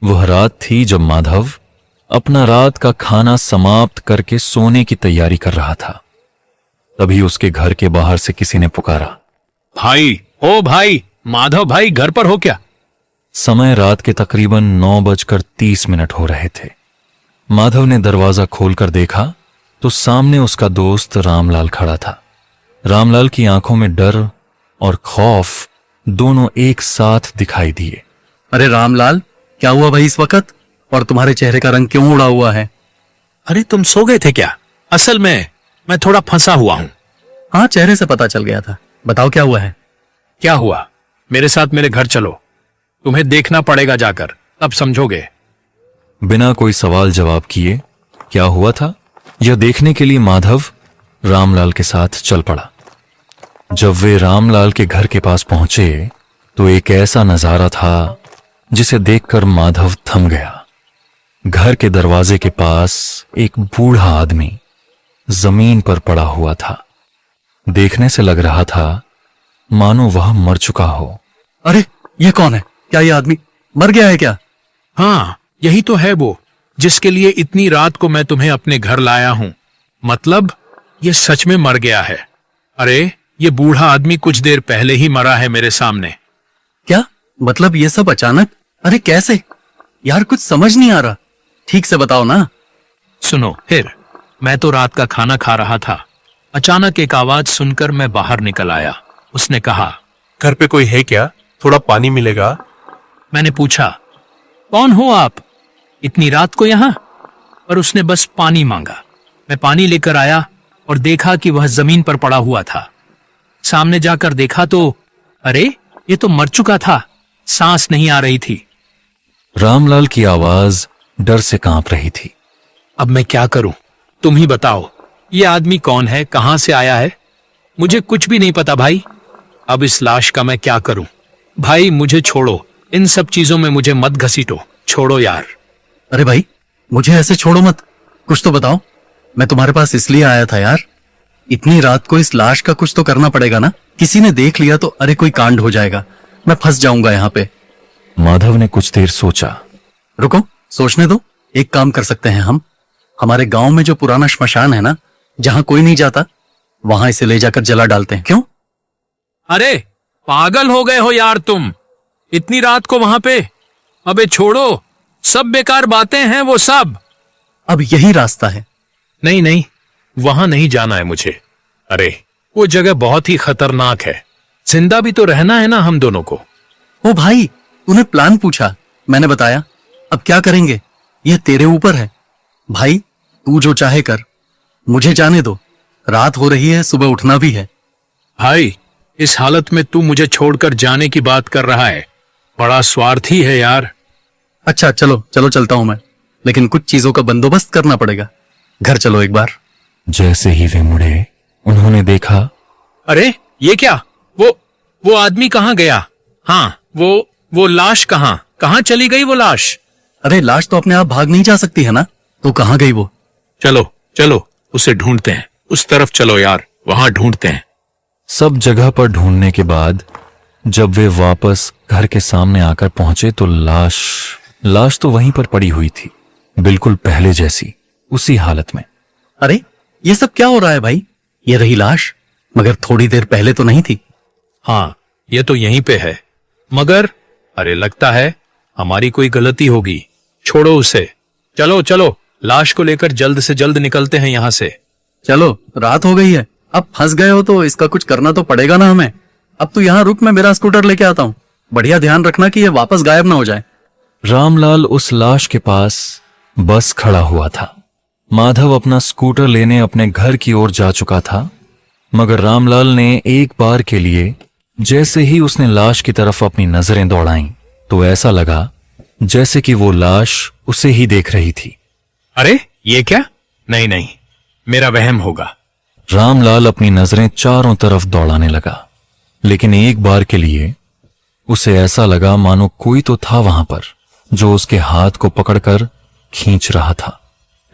वह रात थी जब माधव अपना रात का खाना समाप्त करके सोने की तैयारी कर रहा था। तभी उसके घर के बाहर से किसी ने पुकारा, भाई, ओ भाई, माधव भाई घर पर हो क्या? समय रात के तकरीबन 9:30 हो रहे थे। माधव ने दरवाजा खोलकर देखा तो सामने उसका दोस्त रामलाल खड़ा था। रामलाल की आंखों में डर और खौफ दोनों एक साथ दिखाई दिए। अरे रामलाल, क्या हुआ भाई इस वक्त? और तुम्हारे चेहरे का रंग क्यों उड़ा हुआ है? अरे तुम सो गए थे क्या? असल में मैं थोड़ा फंसा हुआ हूं। हाँ, चेहरे से पता चल गया था। बताओ क्या हुआ है? क्या हुआ? मेरे साथ मेरे घर चलो, तुम्हें देखना पड़ेगा जाकर, तब समझोगे। बिना कोई सवाल जवाब किए क्या हुआ था यह देखने के लिए माधव रामलाल के साथ चल पड़ा। जब वे रामलाल के घर के पास पहुंचे तो एक ऐसा नजारा था जिसे देखकर माधव थम गया। घर के दरवाजे के पास एक बूढ़ा आदमी जमीन पर पड़ा हुआ था। देखने से लग रहा था मानो वह मर चुका हो। अरे ये कौन है? क्या ये आदमी मर गया है क्या? हाँ, यही तो है वो जिसके लिए इतनी रात को मैं तुम्हें अपने घर लाया हूं। मतलब ये सच में मर गया है। अरे ये बूढ़ा आदमी कुछ देर पहले ही मरा है मेरे सामने। क्या मतलब ये सब अचानक? अरे कैसे यार, कुछ समझ नहीं आ रहा। ठीक से बताओ ना। सुनो, फिर मैं तो रात का खाना खा रहा था। अचानक एक आवाज सुनकर मैं बाहर निकल आया। उसने कहा, घर पे कोई है क्या? थोड़ा पानी मिलेगा? मैंने पूछा, कौन हो आप इतनी रात को यहाँ? पर उसने बस पानी मांगा। मैं पानी लेकर आया और देखा कि वह जमीन पर पड़ा हुआ था। सामने जाकर देखा तो अरे ये तो मर चुका था, सांस नहीं आ रही थी। रामलाल की आवाज डर से कांप रही थी। अब मैं क्या करूं? तुम ही बताओ, ये आदमी कौन है, कहां से आया है? मुझे कुछ भी नहीं पता भाई। अब इस लाश का मैं क्या करूं? भाई मुझे छोड़ो, इन सब चीजों में मुझे मत घसीटो, छोड़ो यार। अरे भाई, मुझे ऐसे छोड़ो मत, कुछ तो बताओ। मैं तुम्हारे पास इसलिए आया था यार, इतनी रात को इस लाश का कुछ तो करना पड़ेगा ना। किसी ने देख लिया तो अरे कोई कांड हो जाएगा, मैं फंस जाऊंगा यहाँ पे। माधव ने कुछ देर सोचा। रुको, सोचने दो। एक काम कर सकते हैं हम। हमारे गांव में जो पुराना श्मशान है ना, जहां कोई नहीं जाता, वहां इसे ले जाकर जला डालते हैं। क्यों? अरे पागल हो गए हो यार तुम, इतनी रात को वहां पे? अबे छोड़ो, सब बेकार बातें हैं वो सब। अब यही रास्ता है। नहीं नहीं, वहां नहीं जाना है मुझे। अरे वो जगह बहुत ही खतरनाक है, जिंदा भी तो रहना है ना हम दोनों को। ओ भाई, तूने प्लान पूछा, मैंने बताया। अब क्या करेंगे यह तेरे ऊपर है भाई। तू जो चाहे कर, मुझे जाने दो। रात हो रही है, सुबह उठना भी है। भाई इस हालत में तू मुझे छोड़कर जाने की बात कर रहा है, बड़ा स्वार्थी है यार। अच्छा चलो चलो, चलता हूं मैं, लेकिन कुछ चीजों का बंदोबस्त करना पड़ेगा। घर चलो एक बार। जैसे ही वे मुड़े उन्होंने देखा, अरे ये क्या, वो आदमी कहाँ गया? हाँ, वो लाश कहाँ चली गई वो लाश? अरे लाश तो अपने आप भाग नहीं जा सकती है ना, तो कहाँ गई वो? चलो चलो उसे ढूंढते हैं, उस तरफ चलो यार, वहां ढूंढते हैं। सब जगह पर ढूंढने के बाद जब वे वापस घर के सामने आकर पहुंचे तो लाश तो वहीं पर पड़ी हुई थी, बिल्कुल पहले जैसी, उसी हालत में। अरे ये सब क्या हो रहा है भाई? ये रही लाश, मगर थोड़ी देर पहले तो नहीं थी। हाँ, ये तो यहीं पे है, मगर अरे लगता है हमारी कोई गलती होगी। छोड़ो उसे, चलो चलो लाश को लेकर जल्द से जल्द निकलते हैं यहाँ से। चलो, रात हो गई है, अब फंस गए हो तो इसका कुछ करना तो पड़ेगा ना हमें। अब तू यहाँ रुक, मैं मेरा स्कूटर लेके आता हूँ। बढ़िया ध्यान रखना कि ये वापस गायब ना हो जाए। रामलाल उस लाश के पास बस खड़ा हुआ था। माधव अपना स्कूटर लेने अपने घर की ओर जा चुका था, मगर रामलाल ने एक बार के लिए जैसे ही उसने लाश की तरफ अपनी नजरें दौड़ाईं तो ऐसा लगा जैसे कि वो लाश उसे ही देख रही थी। अरे ये क्या? नहीं नहीं, मेरा वहम होगा। रामलाल अपनी नजरें चारों तरफ दौड़ाने लगा, लेकिन एक बार के लिए उसे ऐसा लगा मानो कोई तो था वहां पर जो उसके हाथ को पकड़कर खींच रहा था।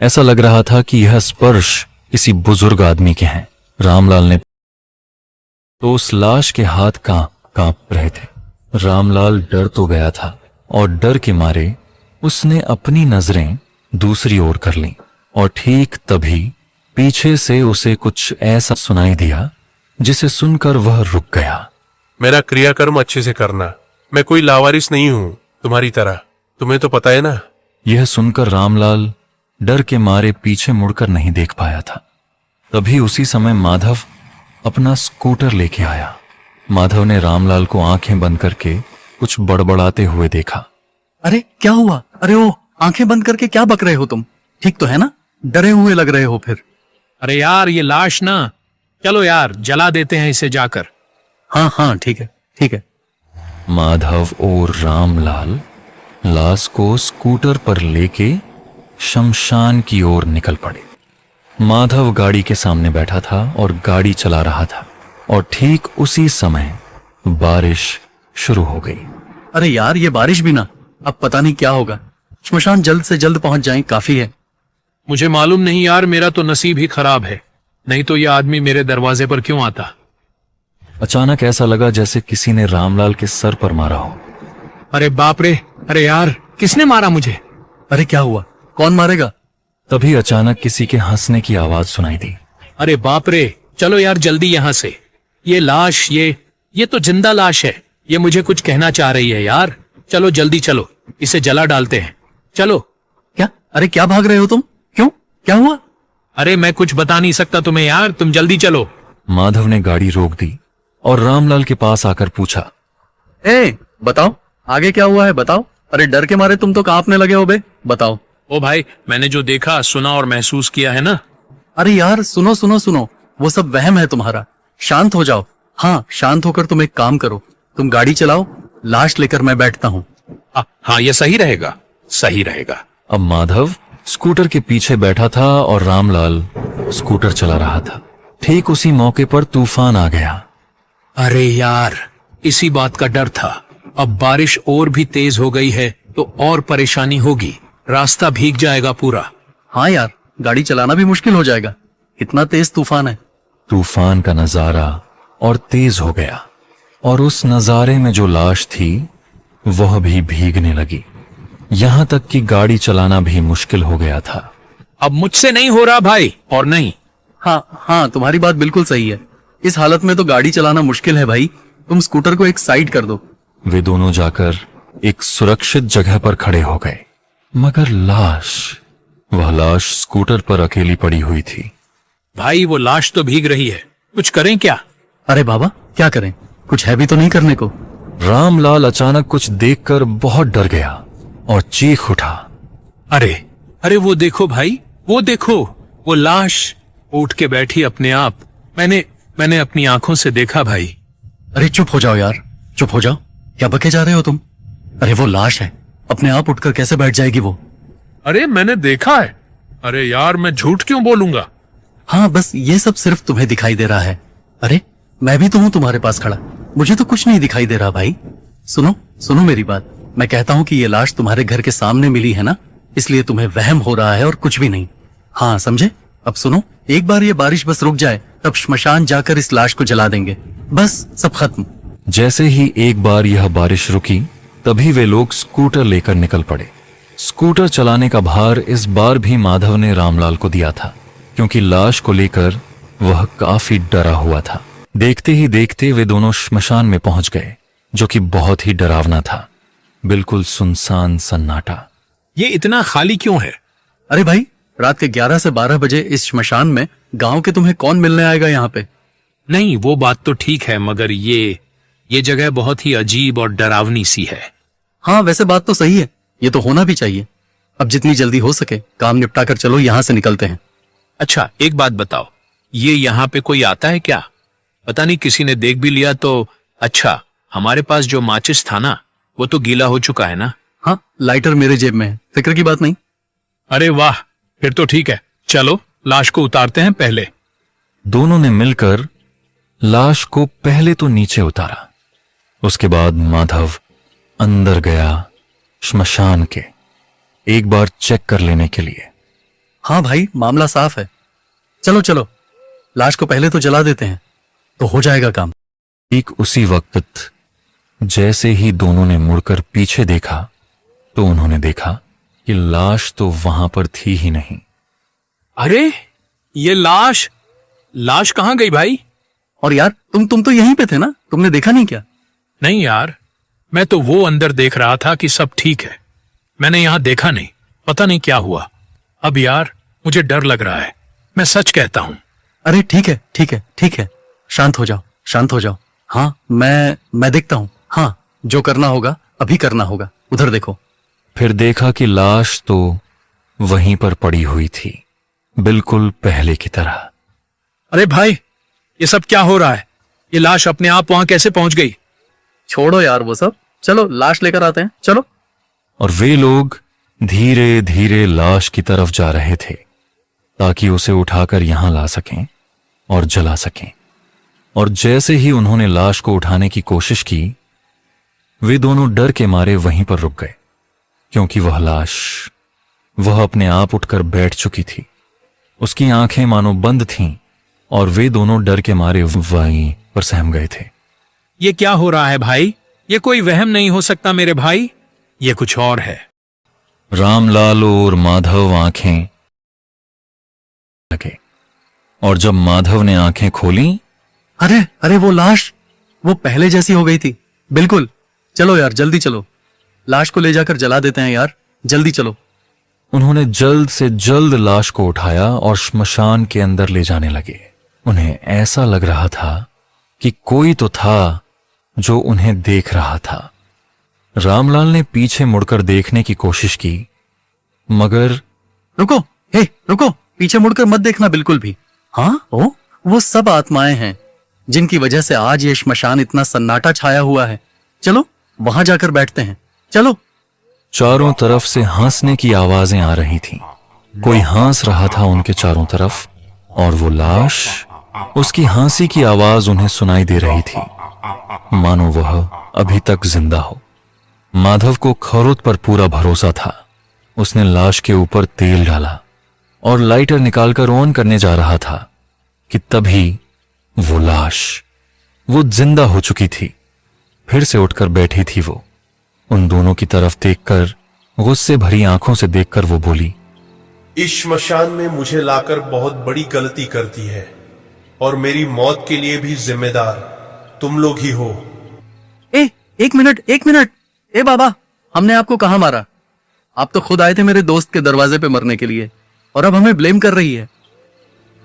ऐसा लग रहा था कि यह स्पर्श किसी बुजुर्ग आदमी के हैं। रामलाल ने तो उस लाश के हाथ कांप रहे थे। रामलाल डर तो गया था और डर के मारे उसने अपनी नजरें दूसरी ओर कर लीं और ठीक तभी पीछे से उसे कुछ ऐसा सुनाई दिया जिसे सुनकर वह रुक गया। मेरा क्रियाकर्म अच्छे से करना। मैं कोई लावारिस नहीं हूं तुम्हारी तरह, तुम्हें तो पता है ना। यह सुनकर रामलाल डर के मारे पीछे मुड़कर नहीं देख पाया था। तभी उसी समय माधव अपना स्कूटर लेके आया। माधव ने रामलाल को आंखें बंद करके कुछ बड़बड़ाते हुए देखा। अरे क्या हुआ? अरे ओ, आंखें बंद करके क्या बक रहे हो तुम? ठीक तो है ना? डरे हुए लग रहे हो फिर। अरे यार ये लाश ना, चलो यार जला देते हैं इसे जाकर। हाँ हाँ ठीक है ठीक है। माधव और रामलाल लाश को स्कूटर पर लेके शमशान की ओर निकल पड़े। माधव गाड़ी के सामने बैठा था और गाड़ी चला रहा था और ठीक उसी समय बारिश शुरू हो गई। अरे यार ये बारिश भी ना, अब पता नहीं क्या होगा। श्मशान जल्द से जल्द पहुंच जाएं, काफी है। मुझे मालूम नहीं यार, मेरा तो नसीब ही खराब है, नहीं तो ये आदमी मेरे दरवाजे पर क्यों आता। अचानक ऐसा लगा जैसे किसी ने रामलाल के सर पर मारा हो। अरे बाप रे, अरे यार किसने मारा मुझे? अरे क्या हुआ? कौन मारेगा? तभी अचानक किसी के हंसने की आवाज सुनाई दी। अरे बाप रे, चलो यार जल्दी यहाँ से। ये लाश, ये तो जिंदा लाश है। ये मुझे कुछ कहना चाह रही है यार। चलो जल्दी चलो, इसे जला डालते हैं। चलो। क्या? अरे क्या भाग रहे हो तुम? क्यों? क्या हुआ? अरे मैं कुछ बता नहीं सकता तुम्हें यार, तुम जल्दी चलो। माधव ने गाड़ी रोक दी और रामलाल के पास आकर पूछा, ए बताओ आगे क्या हुआ है, बताओ। अरे डर के मारे तुम तो कांपने लगे हो बे, बताओ। ओ भाई, मैंने जो देखा, सुना और महसूस किया है ना। अरे यार सुनो सुनो सुनो, वो सब वहम है तुम्हारा। शांत हो जाओ। हाँ शांत होकर तुम एक काम करो, तुम गाड़ी चलाओ, लाश लेकर मैं बैठता हूँ। हाँ ये सही रहेगा, सही रहेगा। अब माधव स्कूटर के पीछे बैठा था और रामलाल स्कूटर चला रहा था। ठीक उसी मौके पर तूफान आ गया। अरे यार, इसी बात का डर था। अब बारिश और भी तेज हो गई है तो और परेशानी होगी, रास्ता भीग जाएगा पूरा। हाँ यार, गाड़ी चलाना भी मुश्किल हो जाएगा, इतना तेज तूफान है। तूफान का नजारा और तेज हो गया और उस नजारे में जो लाश थी वह भी भीगने लगी। यहां तक कि गाड़ी चलाना भी मुश्किल हो गया था। अब मुझसे नहीं हो रहा भाई, और नहीं। हाँ हाँ तुम्हारी बात बिल्कुल सही है। इस हालत में तो गाड़ी चलाना मुश्किल है भाई। तुम स्कूटर को एक साइड कर दो। वे दोनों जाकर एक सुरक्षित जगह पर खड़े हो गए, मगर वह लाश स्कूटर पर अकेली पड़ी हुई थी। भाई वो लाश तो भीग रही है, कुछ करें क्या? अरे बाबा क्या करें, कुछ है भी तो नहीं करने को। रामलाल अचानक कुछ देखकर बहुत डर गया और चीख उठा। अरे अरे वो देखो भाई, वो देखो, वो लाश उठ के बैठी अपने आप। मैंने अपनी आंखों से देखा भाई। अरे चुप हो जाओ यार, चुप हो जाओ। क्या बके जा रहे हो तुम? अरे वो लाश है, अपने आप उठकर कैसे बैठ जाएगी वो? अरे मैंने देखा है। अरे यार मैं झूठ क्यों बोलूंगा? हाँ बस ये सब सिर्फ तुम्हें दिखाई दे रहा है। अरे मैं भी तो हूँ तुम्हारे पास खड़ा, मुझे तो कुछ नहीं दिखाई दे रहा भाई। सुनो सुनो मेरी बात, मैं कहता हूँ कि ये लाश तुम्हारे घर के सामने मिली है ना, इसलिए तुम्हें वहम हो रहा है और कुछ भी नहीं। हाँ समझे? अब सुनो, एक बार ये बारिश बस रुक जाए तब श्मशान जाकर इस लाश को जला देंगे, बस सब खत्म। जैसे ही एक बार यह बारिश रुकी तभी वे लोग स्कूटर लेकर निकल पड़े। स्कूटर चलाने का भार इस बार भी माधव ने रामलाल को दिया था, क्योंकि लाश को लेकर वह काफी डरा हुआ था। देखते ही देखते वे दोनों श्मशान में पहुंच गए, जो कि बहुत ही डरावना था। बिल्कुल सुनसान सन्नाटा। ये इतना खाली क्यों है? अरे भाई, रात के 11 से 12 बजे इस श्मशान में गांव के तुम्हें कौन मिलने आएगा यहाँ पे? नहीं वो बात तो ठीक है, मगर ये जगह बहुत ही अजीब और डरावनी सी है। हाँ वैसे बात तो सही है, ये तो होना भी चाहिए। अब जितनी जल्दी हो सके काम निपटा कर चलो, यहाँ से निकलते हैं। अच्छा एक बात बताओ, ये यहाँ पे कोई आता है क्या? पता नहीं किसी ने देख भी लिया तो। अच्छा हमारे पास जो माचिस था ना, वो तो गीला हो चुका है ना? हाँ लाइटर मेरे जेब में है, फिक्र की बात नहीं। अरे वाह, फिर तो ठीक है, चलो लाश को उतारते हैं पहले। दोनों ने मिलकर लाश को पहले तो नीचे उतारा, उसके बाद माधव अंदर गया श्मशान के, एक बार चेक कर लेने के लिए। हाँ भाई मामला साफ है, चलो चलो लाश को पहले तो जला देते हैं तो हो जाएगा काम। ठीक उसी वक्त जैसे ही दोनों ने मुड़कर पीछे देखा तो उन्होंने देखा कि लाश तो वहां पर थी ही नहीं। अरे ये लाश लाश कहाँ गई भाई? और यार तुम तो यहीं पे थे ना, तुमने देखा नहीं क्या? नहीं यार, मैं तो वो अंदर देख रहा था कि सब ठीक है। मैंने यहां देखा नहीं, पता नहीं क्या हुआ। अब यार मुझे डर लग रहा है, मैं सच कहता हूं। अरे ठीक है ठीक है ठीक है, शांत हो जाओ शांत हो जाओ। हाँ मैं देखता हूँ। हाँ जो करना होगा अभी करना होगा। उधर देखो। फिर देखा कि लाश तो वहीं पर पड़ी हुई थी, बिल्कुल पहले की तरह। अरे भाई ये सब क्या हो रहा है? ये लाश अपने आप वहां कैसे पहुंच गई? छोड़ो यार वो सब, चलो लाश लेकर आते हैं, चलो। और वे लोग धीरे धीरे लाश की तरफ जा रहे थे ताकि उसे उठाकर यहां ला सकें और जला सकें। और जैसे ही उन्होंने लाश को उठाने की कोशिश की, वे दोनों डर के मारे वहीं पर रुक गए, क्योंकि वह अपने आप उठकर बैठ चुकी थी। उसकी आंखें मानो बंद थीं और वे दोनों डर के मारे वहीं पर सहम गए थे। ये क्या हो रहा है भाई? ये कोई वहम नहीं हो सकता मेरे भाई, ये कुछ और है। रामलाल और माधव आंखें लगे, और जब माधव ने आंखें खोली, अरे अरे वो लाश वो पहले जैसी हो गई थी बिल्कुल। चलो यार जल्दी चलो, लाश को ले जाकर जला देते हैं यार, जल्दी चलो। उन्होंने जल्द से जल्द लाश को उठाया और श्मशान के अंदर ले जाने लगे। उन्हें ऐसा लग रहा था कि कोई तो था जो उन्हें देख रहा था। रामलाल ने पीछे मुड़कर देखने की कोशिश की, मगर रुको, हे रुको, पीछे मुड़कर मत देखना बिल्कुल भी। हाँ वो सब आत्माएं हैं जिनकी वजह से आज ये श्मशान इतना सन्नाटा छाया हुआ है। चलो वहां जाकर बैठते हैं, चलो। चारों तरफ से हंसने की आवाजें आ रही थीं। कोई हंस रहा था उनके चारों तरफ, और वो लाश, उसकी हंसी की आवाज उन्हें सुनाई दे रही थी, मानो वह अभी तक जिंदा हो। माधव को खरोत पर पूरा भरोसा था। उसने लाश के ऊपर तेल डाला और लाइटर निकालकर ऑन करने जा रहा था कि तभी वो लाश, वो जिंदा हो चुकी थी, फिर से उठकर बैठी थी। वो उन दोनों की तरफ देखकर, गुस्से भरी आंखों से देखकर वो बोली, इस श्मशान में मुझे लाकर बहुत बड़ी गलती कर दी है, और मेरी मौत के लिए भी जिम्मेदार तुम लोग ही हो। एक मिनट, ए बाबा, हमने आपको कहां मारा? आप तो खुद आए थे मेरे दोस्त के दरवाजे पे मरने के लिए, और अब हमें ब्लेम कर रही है।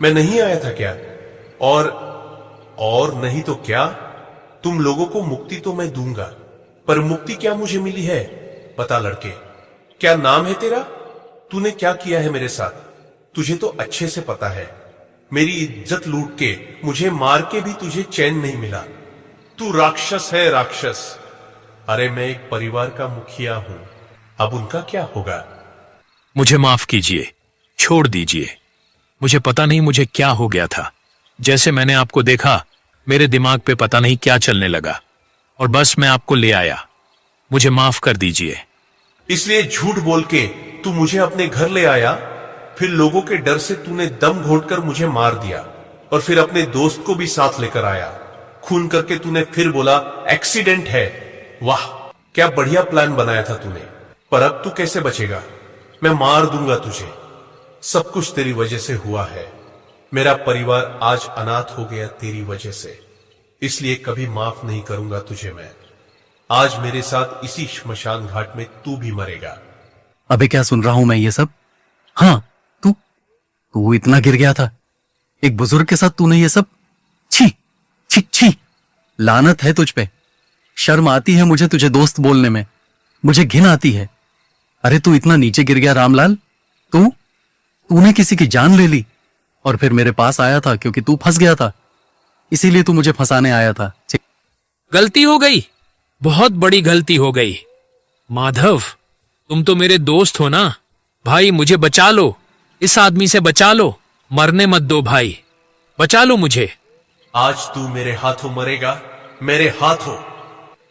मैं नहीं आया था क्या? और नहीं तो क्या? तुम लोगों को मुक्ति तो मैं दूंगा, पर मुक्ति क्या मुझे मिली है? बता लड़के, क्या नाम है तेरा? तूने क्या किया है मेरे साथ? तुझे तो अच्छे से पता है। मेरी इज्जत लूट के, मुझे मार के भी तुझे चैन नहीं मिला। तू राक्षस है, राक्षस। अरे मैं एक परिवार का मुखिया हूं, अब उनका क्या होगा? मुझे माफ कीजिए, छोड़ दीजिए। मुझे पता नहीं मुझे क्या हो गया था। जैसे मैंने आपको देखा, मेरे दिमाग पे पता नहीं क्या चलने लगा, और बस मैं आपको ले आया। मुझे माफ कर दीजिए। इसलिए झूठ बोल के तू मुझे अपने घर ले आया, फिर लोगों के डर से तूने दम घोंटकर मुझे मार दिया, और फिर अपने दोस्त को भी साथ लेकर आया। खून करके तूने फिर बोला एक्सीडेंट है। वाह, क्या बढ़िया प्लान बनाया था तूने। पर अब तू कैसे बचेगा? मैं मार दूंगा तुझे। सब कुछ तेरी वजह से हुआ है। मेरा परिवार आज अनाथ हो गया तेरी वजह से, इसलिए कभी माफ नहीं करूंगा तुझे मैं। आज मेरे साथ इसी श्मशान घाट में तू भी मरेगा। अबे क्या सुन रहा हूं मैं ये सब? हाँ, तू इतना गिर गया था एक बुजुर्ग के साथ, तूने ये सब? छी छी छी, लानत है तुझ पे। शर्म आती है मुझे तुझे दोस्त बोलने में, मुझे घिन आती है। अरे तू इतना नीचे गिर गया रामलाल? तूने किसी की जान ले ली, और फिर मेरे पास आया था क्योंकि तू फंस गया था, इसीलिए तू मुझे फंसाने आया था। गलती हो गई, बहुत बड़ी गलती हो गई। माधव, तुम तो मेरे दोस्त हो ना भाई, मुझे बचा लो, इस आदमी से बचा लो, मरने मत दो भाई, बचा लो मुझे। आज तू मेरे हाथों मरेगा, मेरे हाथों।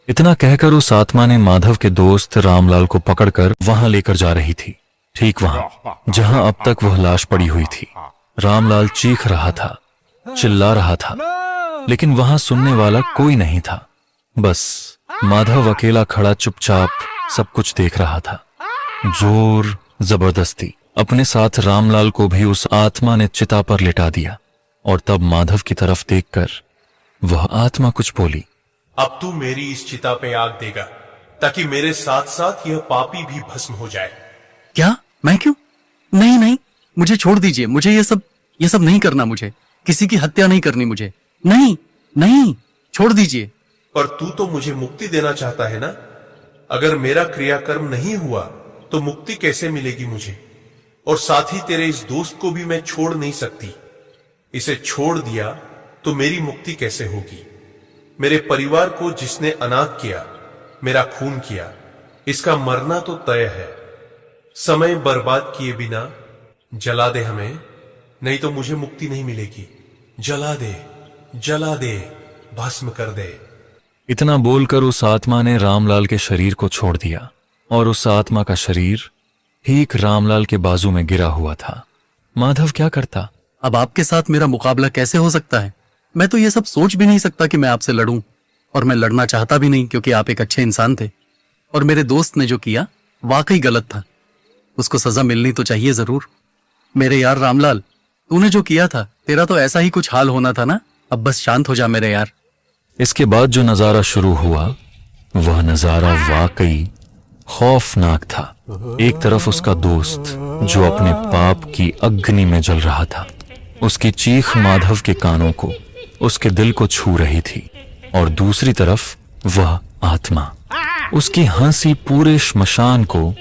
इतना कहकर उस आत्मा ने माधव के दोस्त रामलाल को पकड़कर वहां लेकर जा रही थी, ठीक वहां जहां अब तक वह लाश पड़ी हुई थी। रामलाल चीख रहा था, चिल्ला रहा था, लेकिन वहां सुनने वाला कोई नहीं था। बस माधव अकेला खड़ा चुपचाप सब कुछ देख रहा था। जोर जबरदस्ती। अपने साथ रामलाल को भी उस आत्मा ने चिता पर लिटा दिया और तब माधव की तरफ देखकर वह आत्मा कुछ बोली। अब तू मेरी इस चिता पे आग देगा ताकि मेरे साथ साथ यह पापी भी भस्म हो जाए। क्या? मैं क्यों? नहीं नहीं, मुझे छोड़ दीजिए। मुझे ये सब नहीं करना। मुझे किसी की हत्या नहीं करनी। मुझे नहीं नहीं, छोड़ दीजिए। पर तू तो मुझे मुक्ति देना चाहता है ना? अगर मेरा क्रियाकर्म नहीं हुआ तो मुक्ति कैसे मिलेगी मुझे? और साथ ही तेरे इस दोस्त को भी मैं छोड़ नहीं सकती। इसे छोड़ दिया तो मेरी मुक्ति कैसे होगी? मेरे परिवार को जिसने अनाथ किया, मेरा खून किया, इसका मरना तो तय है। समय बर्बाद किए बिना जला दे हमें, नहीं तो मुझे मुक्ति नहीं मिलेगी। जला दे, जला दे, भस्म कर दे। इतना बोलकर उस आत्मा ने रामलाल के शरीर को छोड़ दिया और उस आत्मा का शरीर ठीक रामलाल के बाजू में गिरा हुआ था। माधव क्या करता? अब आपके साथ मेरा मुकाबला कैसे हो सकता है? मैं तो ये सब सोच भी नहीं सकता कि मैं आपसे लड़ूं, और मैं लड़ना चाहता भी नहीं, क्योंकि आप एक अच्छे इंसान थे और मेरे दोस्त ने जो किया वाकई गलत था। उसको सजा मिलनी तो चाहिए जरूर। मेरे यार रामलाल, तूने जो किया था, तेरा तो ऐसा ही कुछ हाल होना था ना। अब बस शांत हो जा मेरे यार। इसके बाद जो नजारा शुरू हुआ वह नजारा वाकई खौफनाक था। एक तरफ उसका दोस्त जो अपने पाप की अग्नि में जल रहा था, उसकी चीख माधव के कानों को, उसके दिल को छू रही थी, और दूसरी तरफ वह आत्मा, उसकी हंसी पूरे श्मशान को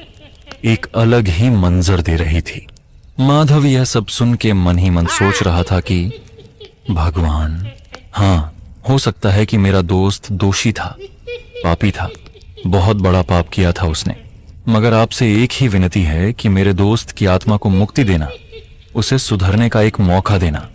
एक अलग ही मंजर दे रही थी। माधव यह सब सुन के मन ही मन सोच रहा था कि भगवान, हाँ, हो सकता है कि मेरा दोस्त दोषी था, पापी था, बहुत बड़ा पाप किया था उसने, मगर आपसे एक ही विनती है कि मेरे दोस्त की आत्मा को मुक्ति देना, उसे सुधरने का एक मौका देना।